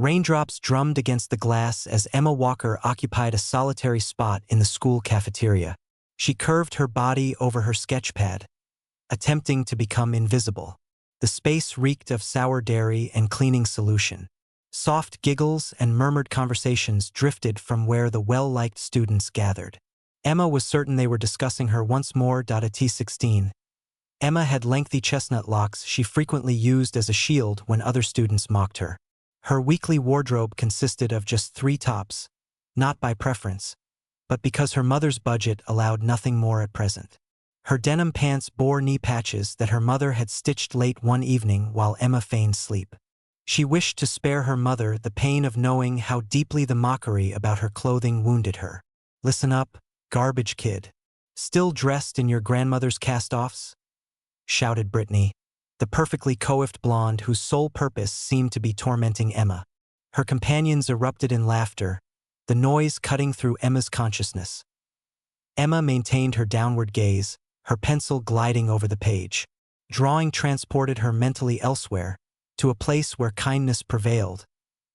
Raindrops drummed against the glass as Emma Walker occupied a solitary spot in the school cafeteria. She curved her body over her sketchpad, attempting to become invisible. The space reeked of sour dairy and cleaning solution. Soft giggles and murmured conversations drifted from where the well-liked students gathered. Emma was certain they were discussing her once more. At T16, Emma had lengthy chestnut locks she frequently used as a shield when other students mocked her. Her weekly wardrobe consisted of just 3 tops, not by preference, but because her mother's budget allowed nothing more at present. Her denim pants bore knee patches that her mother had stitched late one evening while Emma feigned sleep. She wished to spare her mother the pain of knowing how deeply the mockery about her clothing wounded her. "Listen up, garbage kid. Still dressed in your grandmother's cast-offs?" shouted Brittany, the perfectly coiffed blonde whose sole purpose seemed to be tormenting Emma. Her companions erupted in laughter, the noise cutting through Emma's consciousness. Emma maintained her downward gaze, her pencil gliding over the page. Drawing transported her mentally elsewhere, to a place where kindness prevailed,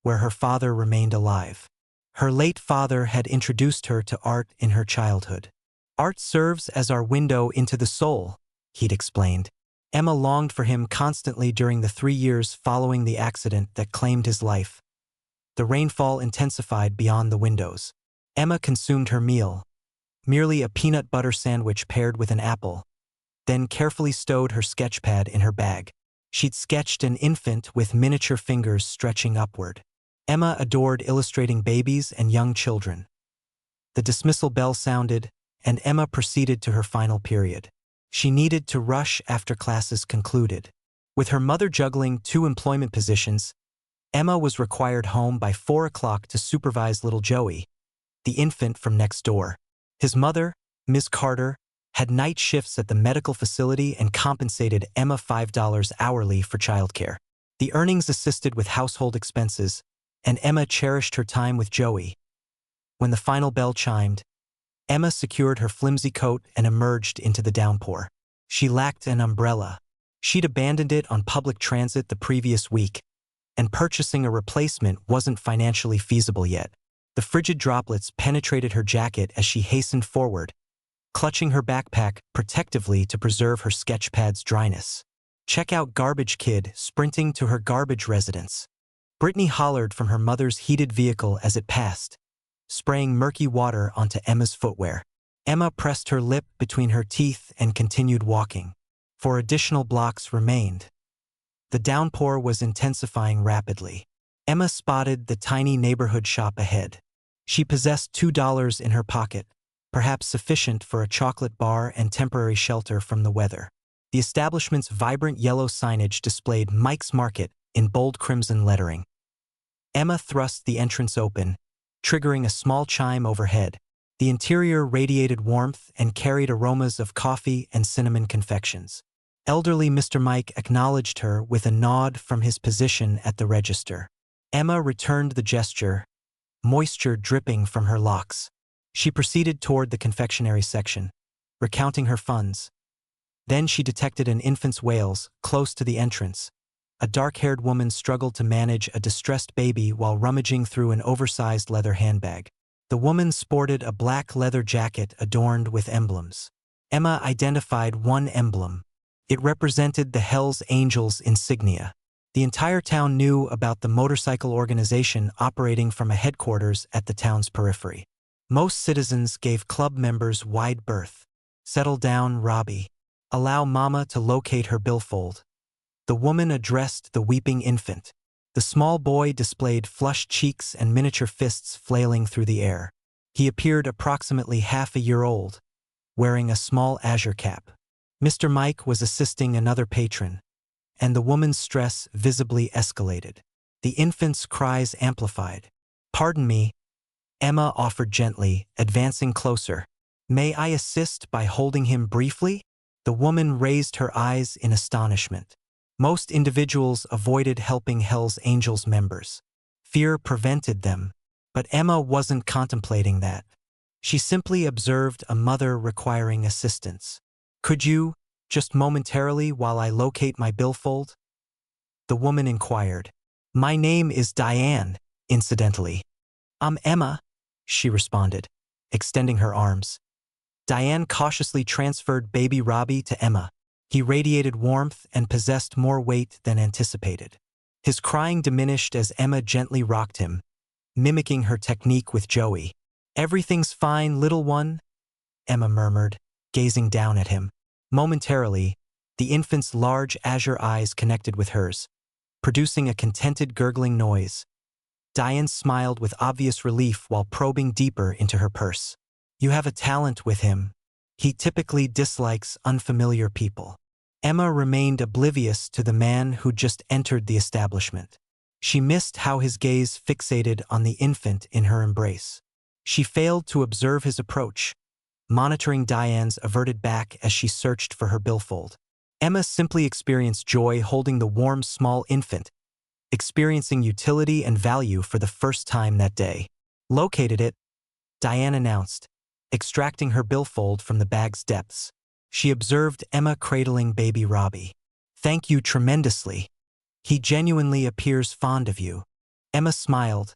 where her father remained alive. Her late father had introduced her to art in her childhood. "Art serves as our window into the soul," he'd explained. Emma longed for him constantly during the 3 years following the accident that claimed his life. The rainfall intensified beyond the windows. Emma consumed her meal, merely a peanut butter sandwich paired with an apple, then carefully stowed her sketchpad in her bag. She'd sketched an infant with miniature fingers stretching upward. Emma adored illustrating babies and young children. The dismissal bell sounded, and Emma proceeded to her final period. She needed to rush after classes concluded. With her mother juggling 2 employment positions, Emma was required home by 4 o'clock to supervise little Joey, the infant from next door. His mother, Ms. Carter, had night shifts at the medical facility and compensated Emma $5 hourly for childcare. The earnings assisted with household expenses, and Emma cherished her time with Joey. When the final bell chimed, Emma secured her flimsy coat and emerged into the downpour. She lacked an umbrella. She'd abandoned it on public transit the previous week, and purchasing a replacement wasn't financially feasible yet. The frigid droplets penetrated her jacket as she hastened forward, clutching her backpack protectively to preserve her sketchpad's dryness. "Check out Garbage Kid sprinting to her garbage residence," Brittany hollered from her mother's heated vehicle as it passed, spraying murky water onto Emma's footwear. Emma pressed her lip between her teeth and continued walking. 4 additional blocks remained. The downpour was intensifying rapidly. Emma spotted the tiny neighborhood shop ahead. She possessed $2 in her pocket, perhaps sufficient for a chocolate bar and temporary shelter from the weather. The establishment's vibrant yellow signage displayed Mike's Market in bold crimson lettering. Emma thrust the entrance open, triggering a small chime overhead. The interior radiated warmth and carried aromas of coffee and cinnamon confections. Elderly Mr. Mike acknowledged her with a nod from his position at the register. Emma returned the gesture, moisture dripping from her locks. She proceeded toward the confectionery section, recounting her funds. Then she detected an infant's wails close to the entrance. A dark-haired woman struggled to manage a distressed baby while rummaging through an oversized leather handbag. The woman sported a black leather jacket adorned with emblems. Emma identified one emblem. It represented the Hells Angels insignia. The entire town knew about the motorcycle organization operating from a headquarters at the town's periphery. Most citizens gave club members wide berth. "Settle down, Robbie. Allow Mama to locate her billfold." The woman addressed the weeping infant. The small boy displayed flushed cheeks and miniature fists flailing through the air. He appeared approximately half a year old, wearing a small azure cap. Mr. Mike was assisting another patron, and the woman's stress visibly escalated. The infant's cries amplified. "Pardon me," Emma offered gently, advancing closer. "May I assist by holding him briefly?" The woman raised her eyes in astonishment. Most individuals avoided helping Hells Angels members. Fear prevented them, but Emma wasn't contemplating that. She simply observed a mother requiring assistance. "Could you, just momentarily while I locate my billfold?" the woman inquired. My name is Diane, incidentally. I'm Emma, she responded, extending her arms. Diane cautiously transferred baby Robbie to Emma. He radiated warmth and possessed more weight than anticipated. His crying diminished as Emma gently rocked him, mimicking her technique with Joey. Everything's fine, little one, Emma murmured, gazing down at him. Momentarily, the infant's large azure eyes connected with hers, producing a contented gurgling noise. Diane smiled with obvious relief while probing deeper into her purse. You have a talent with him. He typically dislikes unfamiliar people. Emma remained oblivious to the man who just entered the establishment. She missed how his gaze fixated on the infant in her embrace. She failed to observe his approach, monitoring Diane's averted back as she searched for her billfold. Emma simply experienced joy holding the warm small infant, experiencing utility and value for the first time that day. Located it, Diane announced, extracting her billfold from the bag's depths. She observed Emma cradling baby Robbie. Thank you tremendously. He genuinely appears fond of you. Emma smiled,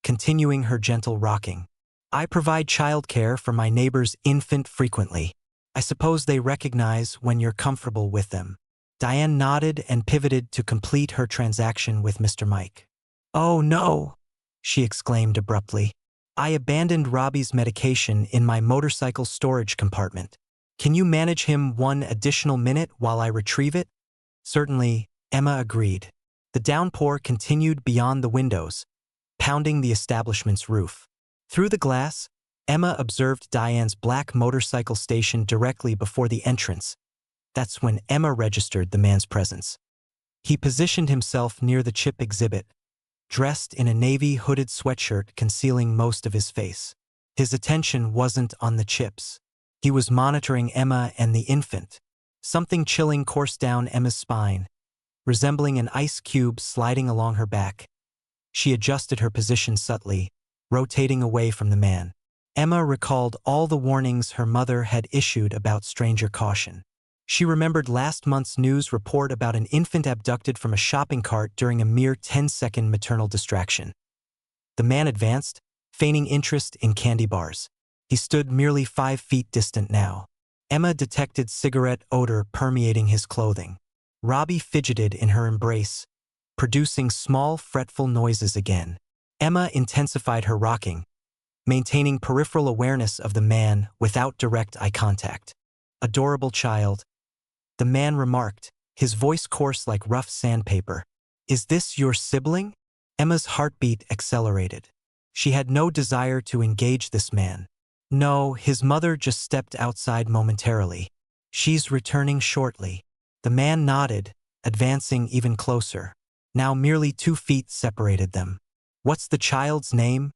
continuing her gentle rocking. I provide childcare for my neighbor's infant frequently. I suppose they recognize when you're comfortable with them. Diane nodded and pivoted to complete her transaction with Mr. Mike. Oh no, she exclaimed abruptly. I abandoned Robbie's medication in my motorcycle storage compartment. Can you manage him one additional minute while I retrieve it? Certainly, Emma agreed. The downpour continued beyond the windows, pounding the establishment's roof. Through the glass, Emma observed Diane's black motorcycle stationed directly before the entrance. That's when Emma registered the man's presence. He positioned himself near the chip exhibit, dressed in a navy hooded sweatshirt concealing most of his face. His attention wasn't on the chips. He was monitoring Emma and the infant. Something chilling coursed down Emma's spine, resembling an ice cube sliding along her back. She adjusted her position subtly, rotating away from the man. Emma recalled all the warnings her mother had issued about stranger caution. She remembered last month's news report about an infant abducted from a shopping cart during a mere 10-second maternal distraction. The man advanced, feigning interest in candy bars. He stood merely 5 feet distant now. Emma detected cigarette odor permeating his clothing. Robbie fidgeted in her embrace, producing small, fretful noises again. Emma intensified her rocking, maintaining peripheral awareness of the man without direct eye contact. Adorable child, the man remarked, his voice coarse like rough sandpaper. Is this your sibling? Emma's heartbeat accelerated. She had no desire to engage this man. No, his mother just stepped outside momentarily. She's returning shortly. The man nodded, advancing even closer. Now merely 2 feet separated them. What's the child's name?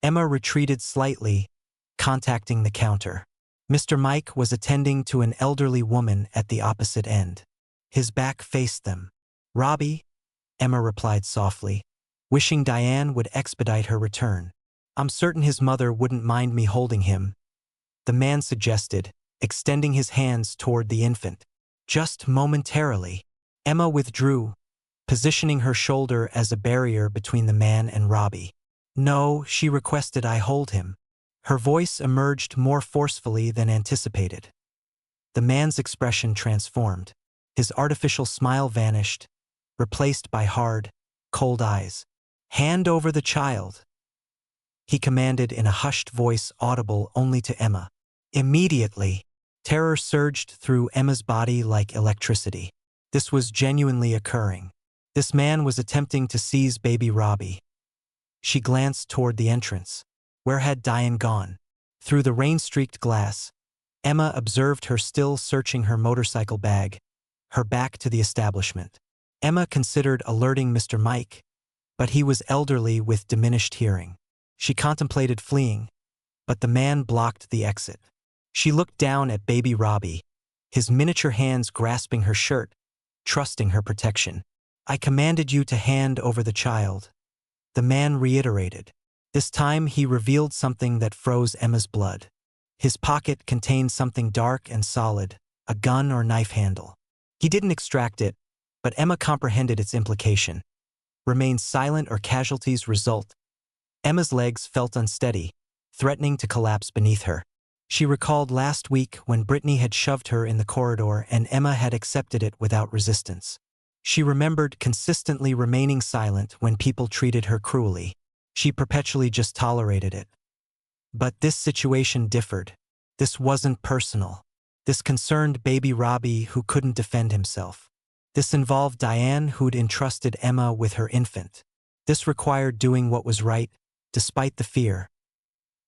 Emma retreated slightly, contacting the counter. Mr. Mike was attending to an elderly woman at the opposite end. His back faced them. Robbie, Emma replied softly, wishing Diane would expedite her return. I'm certain his mother wouldn't mind me holding him, the man suggested, extending his hands toward the infant. Just momentarily. Emma withdrew, positioning her shoulder as a barrier between the man and Robbie. No, she requested I hold him. Her voice emerged more forcefully than anticipated. The man's expression transformed. His artificial smile vanished, replaced by hard, cold eyes. Hand over the child, he commanded in a hushed voice audible only to Emma. Immediately, terror surged through Emma's body like electricity. This was genuinely occurring. This man was attempting to seize baby Robbie. She glanced toward the entrance. Where had Diane gone? Through the rain-streaked glass, Emma observed her still searching her motorcycle bag, her back to the establishment. Emma considered alerting Mr. Mike, but he was elderly with diminished hearing. She contemplated fleeing, but the man blocked the exit. She looked down at baby Robbie, his miniature hands grasping her shirt, trusting her protection. I commanded you to hand over the child, the man reiterated. This time he revealed something that froze Emma's blood. His pocket contained something dark and solid, a gun or knife handle. He didn't extract it, but Emma comprehended its implication. Remain silent or casualties result. Emma's legs felt unsteady, threatening to collapse beneath her. She recalled last week when Brittany had shoved her in the corridor and Emma had accepted it without resistance. She remembered consistently remaining silent when people treated her cruelly. She perpetually just tolerated it. But this situation differed. This wasn't personal. This concerned baby Robbie who couldn't defend himself. This involved Diane who'd entrusted Emma with her infant. This required doing what was right, despite the fear.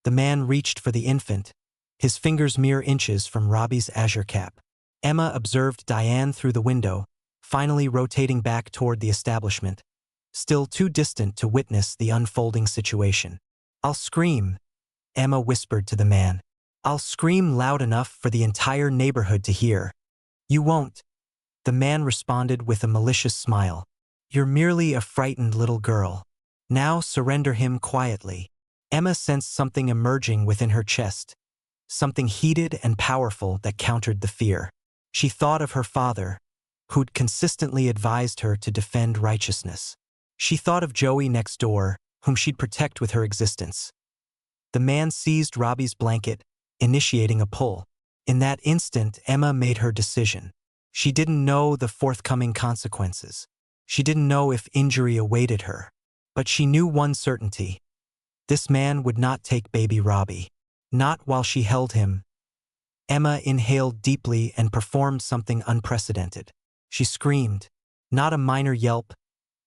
The man reached for the infant, his fingers mere inches from Robbie's azure cap. Emma observed Diane through the window, finally rotating back toward the establishment, still too distant to witness the unfolding situation. "I'll scream," Emma whispered to the man. "I'll scream loud enough for the entire neighborhood to hear." "You won't," the man responded with a malicious smile. "You're merely a frightened little girl. Now surrender him quietly." Emma sensed something emerging within her chest, something heated and powerful that countered the fear. She thought of her father, who'd consistently advised her to defend righteousness. She thought of Joey next door, whom she'd protect with her existence. The man seized Robbie's blanket, initiating a pull. In that instant, Emma made her decision. She didn't know the forthcoming consequences. She didn't know if injury awaited her. But she knew one certainty. This man would not take baby Robbie. Not while she held him. Emma inhaled deeply and performed something unprecedented. She screamed, not a minor yelp,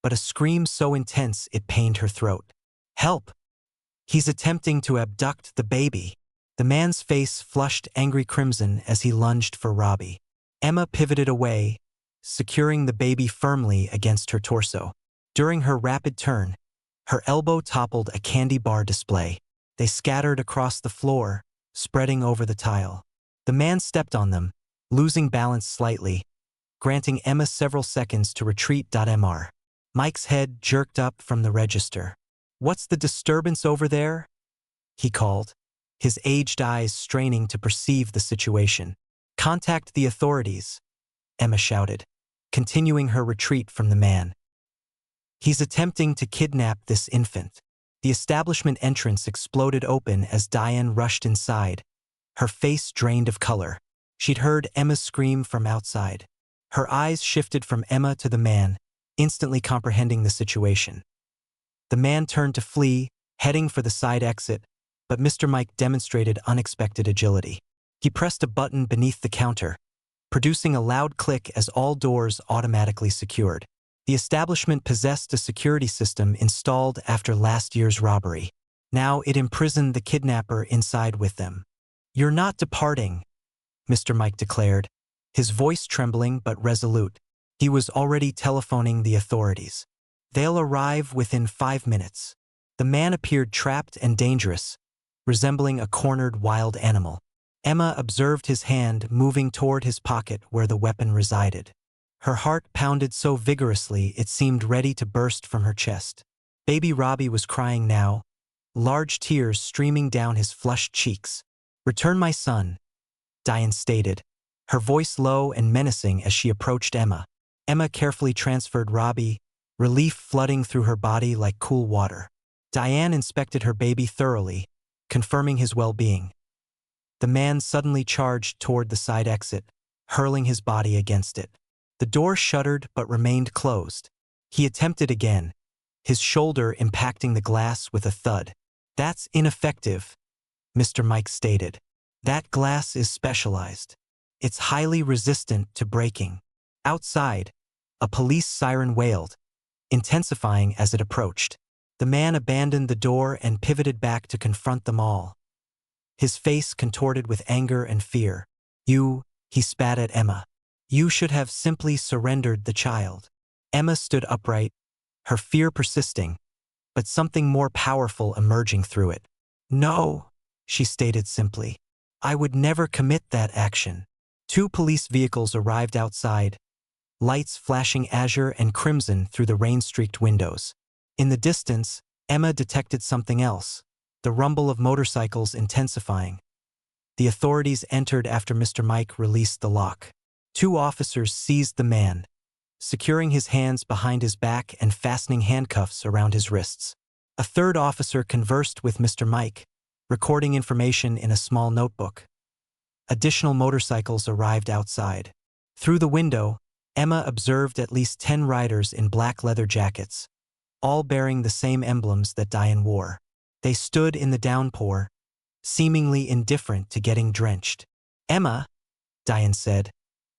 but a scream so intense it pained her throat. "Help! He's attempting to abduct the baby." The man's face flushed angry crimson as he lunged for Robbie. Emma pivoted away, securing the baby firmly against her torso. During her rapid turn, her elbow toppled a candy bar display. They scattered across the floor, spreading over the tile. The man stepped on them, losing balance slightly, granting Emma several seconds to retreat. Mr. Mike's head jerked up from the register. "What's the disturbance over there?" he called, his aged eyes straining to perceive the situation. "Contact the authorities," Emma shouted, continuing her retreat from the man. "He's attempting to kidnap this infant." The establishment entrance exploded open as Diane rushed inside, her face drained of color. She'd heard Emma's scream from outside. Her eyes shifted from Emma to the man, instantly comprehending the situation. The man turned to flee, heading for the side exit, but Mr. Mike demonstrated unexpected agility. He pressed a button beneath the counter, producing a loud click as all doors automatically secured. The establishment possessed a security system installed after last year's robbery. Now it imprisoned the kidnapper inside with them. "You're not departing," Mr. Mike declared, his voice trembling but resolute. He was already telephoning the authorities. "They'll arrive within 5 minutes." The man appeared trapped and dangerous, resembling a cornered wild animal. Emma observed his hand moving toward his pocket where the weapon resided. Her heart pounded so vigorously it seemed ready to burst from her chest. Baby Robbie was crying now, large tears streaming down his flushed cheeks. "Return my son," Diane stated, her voice low and menacing as she approached Emma. Emma carefully transferred Robbie, relief flooding through her body like cool water. Diane inspected her baby thoroughly, confirming his well-being. The man suddenly charged toward the side exit, hurling his body against it. The door shuddered but remained closed. He attempted again, his shoulder impacting the glass with a thud. "That's ineffective," Mr. Mike stated. "That glass is specialized. It's highly resistant to breaking." Outside, a police siren wailed, intensifying as it approached. The man abandoned the door and pivoted back to confront them all. His face contorted with anger and fear. He spat at Emma. "You should have simply surrendered the child." Emma stood upright, her fear persisting, but something more powerful emerging through it. "No," she stated simply. "I would never commit that action." 2 police vehicles arrived outside, lights flashing azure and crimson through the rain-streaked windows. In the distance, Emma detected something else, the rumble of motorcycles intensifying. The authorities entered after Mr. Mike released the lock. 2 officers seized the man, securing his hands behind his back and fastening handcuffs around his wrists. A third officer conversed with Mr. Mike, recording information in a small notebook. Additional motorcycles arrived outside. Through the window, Emma observed at least 10 riders in black leather jackets, all bearing the same emblems that Diane wore. They stood in the downpour, seemingly indifferent to getting drenched. "Emma," Diane said,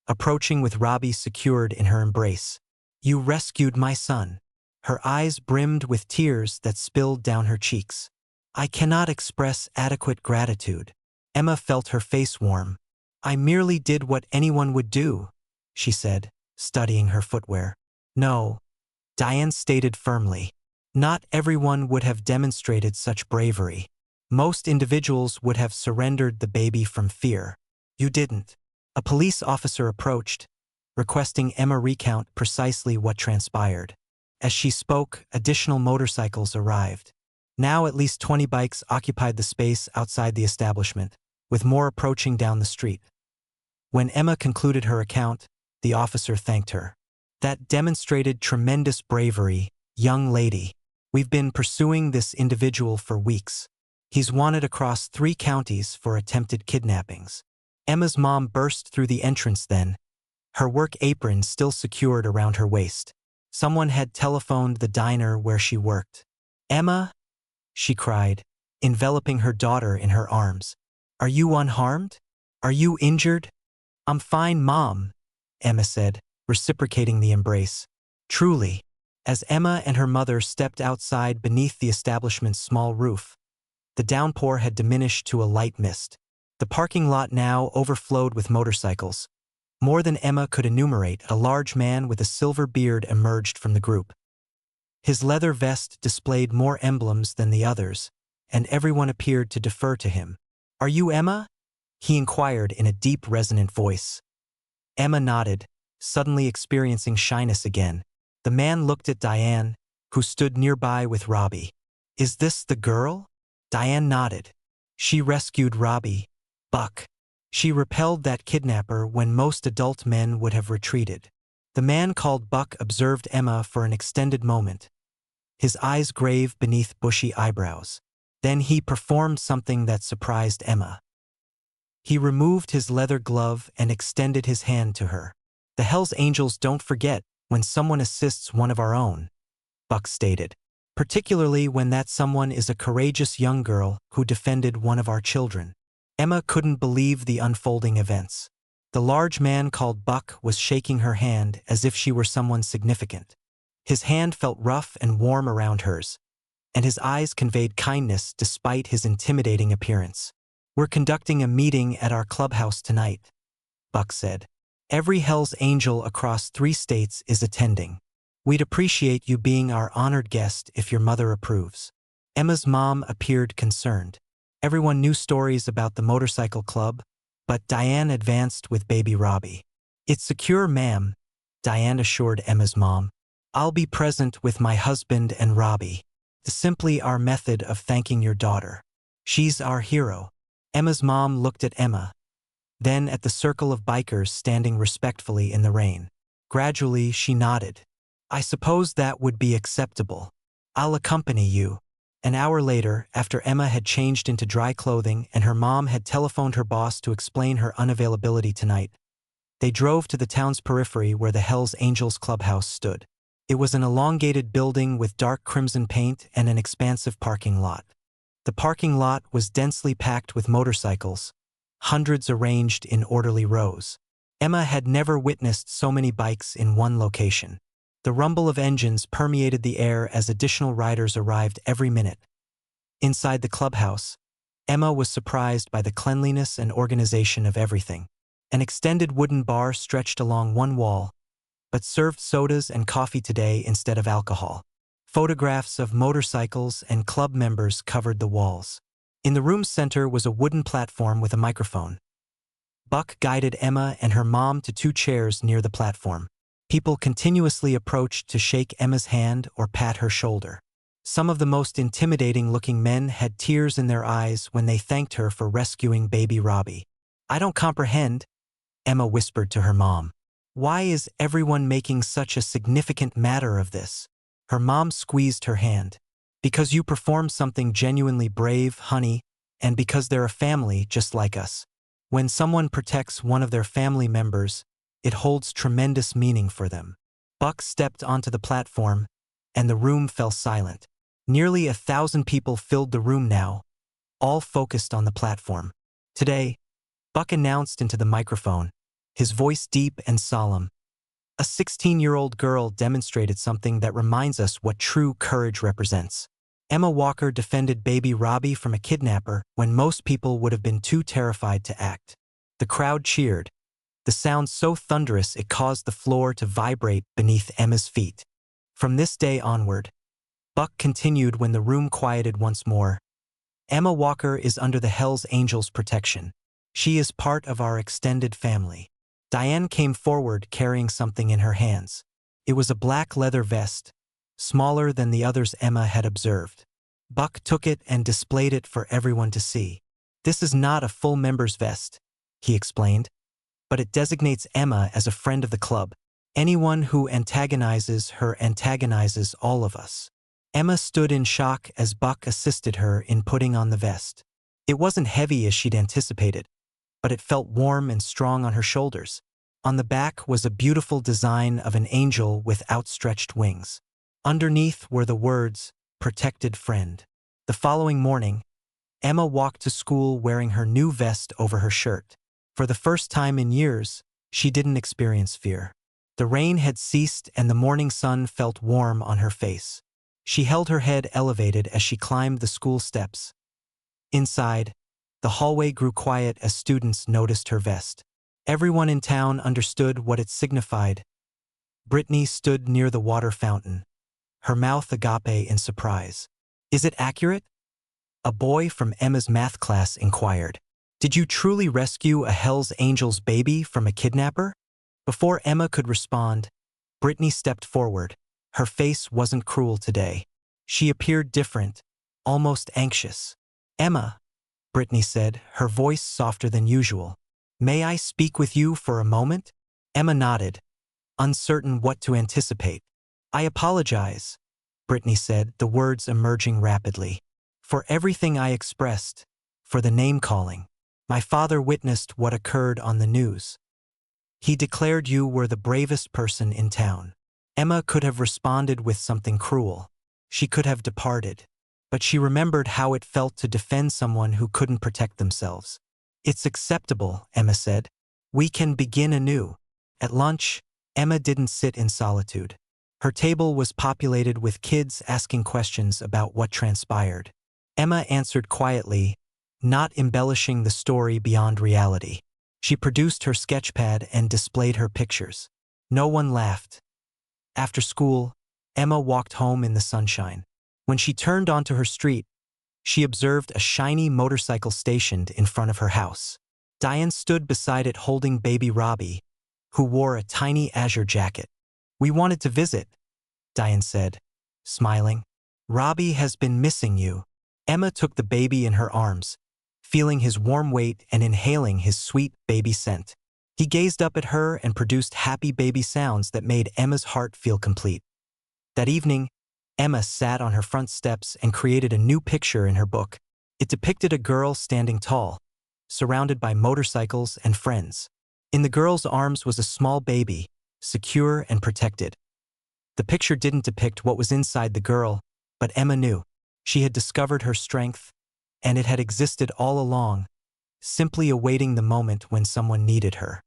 approaching with Robbie secured in her embrace. "You rescued my son." Her eyes brimmed with tears that spilled down her cheeks. "I cannot express adequate gratitude." Emma felt her face warm. "I merely did what anyone would do," she said, studying her footwear. "No," Diane stated firmly. "Not everyone would have demonstrated such bravery. Most individuals would have surrendered the baby from fear. You didn't." A police officer approached, requesting Emma recount precisely what transpired. As she spoke, additional motorcycles arrived. Now at least 20 bikes occupied the space outside the establishment, with more approaching down the street. When Emma concluded her account, the officer thanked her. "That demonstrated tremendous bravery, young lady. We've been pursuing this individual for weeks. He's wanted across 3 counties for attempted kidnappings." Emma's mom burst through the entrance then, her work apron still secured around her waist. Someone had telephoned the diner where she worked. "Emma," she cried, enveloping her daughter in her arms. "Are you unharmed? Are you injured?" "I'm fine, Mom," Emma said, reciprocating the embrace. Truly, as Emma and her mother stepped outside beneath the establishment's small roof, the downpour had diminished to a light mist. The parking lot now overflowed with motorcycles. More than Emma could enumerate, a large man with a silver beard emerged from the group. His leather vest displayed more emblems than the others, and everyone appeared to defer to him. "Are you Emma?" he inquired in a deep, resonant voice. Emma nodded, suddenly experiencing shyness again. The man looked at Diane, who stood nearby with Robbie. "Is this the girl?" Diane nodded. "She rescued Robbie, Buck. She repelled that kidnapper when most adult men would have retreated." The man called Buck observed Emma for an extended moment, his eyes grave beneath bushy eyebrows. Then he performed something that surprised Emma. He removed his leather glove and extended his hand to her. "The Hells Angels don't forget when someone assists one of our own," Buck stated, "particularly when that someone is a courageous young girl who defended one of our children." Emma couldn't believe the unfolding events. The large man called Buck was shaking her hand as if she were someone significant. His hand felt rough and warm around hers, and his eyes conveyed kindness despite his intimidating appearance. "We're conducting a meeting at our clubhouse tonight," Buck said. "Every Hells Angel across 3 states is attending. We'd appreciate you being our honored guest if your mother approves." Emma's mom appeared concerned. Everyone knew stories about the motorcycle club, but Diane advanced with baby Robbie. "It's secure, ma'am," Diane assured Emma's mom. "I'll be present with my husband and Robbie. It's simply our method of thanking your daughter. She's our hero." Emma's mom looked at Emma, then at the circle of bikers standing respectfully in the rain. Gradually, she nodded. "I suppose that would be acceptable. I'll accompany you." An hour later, after Emma had changed into dry clothing and her mom had telephoned her boss to explain her unavailability tonight, they drove to the town's periphery where the Hells Angels clubhouse stood. It was an elongated building with dark crimson paint and an expansive parking lot. The parking lot was densely packed with motorcycles, hundreds arranged in orderly rows. Emma had never witnessed so many bikes in one location. The rumble of engines permeated the air as additional riders arrived every minute. Inside the clubhouse, Emma was surprised by the cleanliness and organization of everything. An extended wooden bar stretched along one wall, but served sodas and coffee today instead of alcohol. Photographs of motorcycles and club members covered the walls. In the room's center was a wooden platform with a microphone. Buck guided Emma and her mom to 2 chairs near the platform. People continuously approached to shake Emma's hand or pat her shoulder. Some of the most intimidating-looking men had tears in their eyes when they thanked her for rescuing baby Robbie. "I don't comprehend," Emma whispered to her mom. Why is everyone making such a significant matter of this? Her mom squeezed her hand. Because you performed something genuinely brave, honey, and because they're a family just like us. When someone protects one of their family members, it holds tremendous meaning for them. Buck stepped onto the platform, and the room fell silent. Nearly 1,000 people filled the room now, all focused on the platform. Today, Buck announced into the microphone, his voice deep and solemn. A 16-year-old girl demonstrated something that reminds us what true courage represents. Emma Walker defended baby Robbie from a kidnapper when most people would have been too terrified to act. The crowd cheered, the sound so thunderous it caused the floor to vibrate beneath Emma's feet. From this day onward, Buck continued when the room quieted once more. Emma Walker is under the Hells Angels' protection. She is part of our extended family. Diane came forward carrying something in her hands. It was a black leather vest, smaller than the others Emma had observed. Buck took it and displayed it for everyone to see. This is not a full member's vest, he explained, but it designates Emma as a friend of the club. Anyone who antagonizes her antagonizes all of us. Emma stood in shock as Buck assisted her in putting on the vest. It wasn't heavy as she'd anticipated, but it felt warm and strong on her shoulders. On the back was a beautiful design of an angel with outstretched wings. Underneath were the words, "Protected Friend." The following morning, Emma walked to school wearing her new vest over her shirt. For the first time in years, she didn't experience fear. The rain had ceased and the morning sun felt warm on her face. She held her head elevated as she climbed the school steps. Inside, the hallway grew quiet as students noticed her vest. Everyone in town understood what it signified. Brittany stood near the water fountain, her mouth agape in surprise. "Is it accurate?" A boy from Emma's math class inquired. "Did you truly rescue a Hells Angels baby from a kidnapper?" Before Emma could respond, Brittany stepped forward. Her face wasn't cruel today. She appeared different, almost anxious. "Emma," Brittany said, her voice softer than usual. "May I speak with you for a moment?" Emma nodded, uncertain what to anticipate. "I apologize," Brittany said, the words emerging rapidly. "For everything I expressed, for the name-calling. My father witnessed what occurred on the news. He declared you were the bravest person in town." Emma could have responded with something cruel. She could have departed. But she remembered how it felt to defend someone who couldn't protect themselves. "It's acceptable," Emma said. "We can begin anew." At lunch, Emma didn't sit in solitude. Her table was populated with kids asking questions about what transpired. Emma answered quietly, not embellishing the story beyond reality. She produced her sketchpad and displayed her pictures. No one laughed. After school, Emma walked home in the sunshine. When she turned onto her street, she observed a shiny motorcycle stationed in front of her house. Diane stood beside it holding baby Robbie, who wore a tiny azure jacket. "We wanted to visit," Diane said, smiling. "Robbie has been missing you." Emma took the baby in her arms, feeling his warm weight and inhaling his sweet baby scent. He gazed up at her and produced happy baby sounds that made Emma's heart feel complete. That evening, Emma sat on her front steps and created a new picture in her book. It depicted a girl standing tall, surrounded by motorcycles and friends. In the girl's arms was a small baby, secure and protected. The picture didn't depict what was inside the girl, but Emma knew. She had discovered her strength, and it had existed all along, simply awaiting the moment when someone needed her.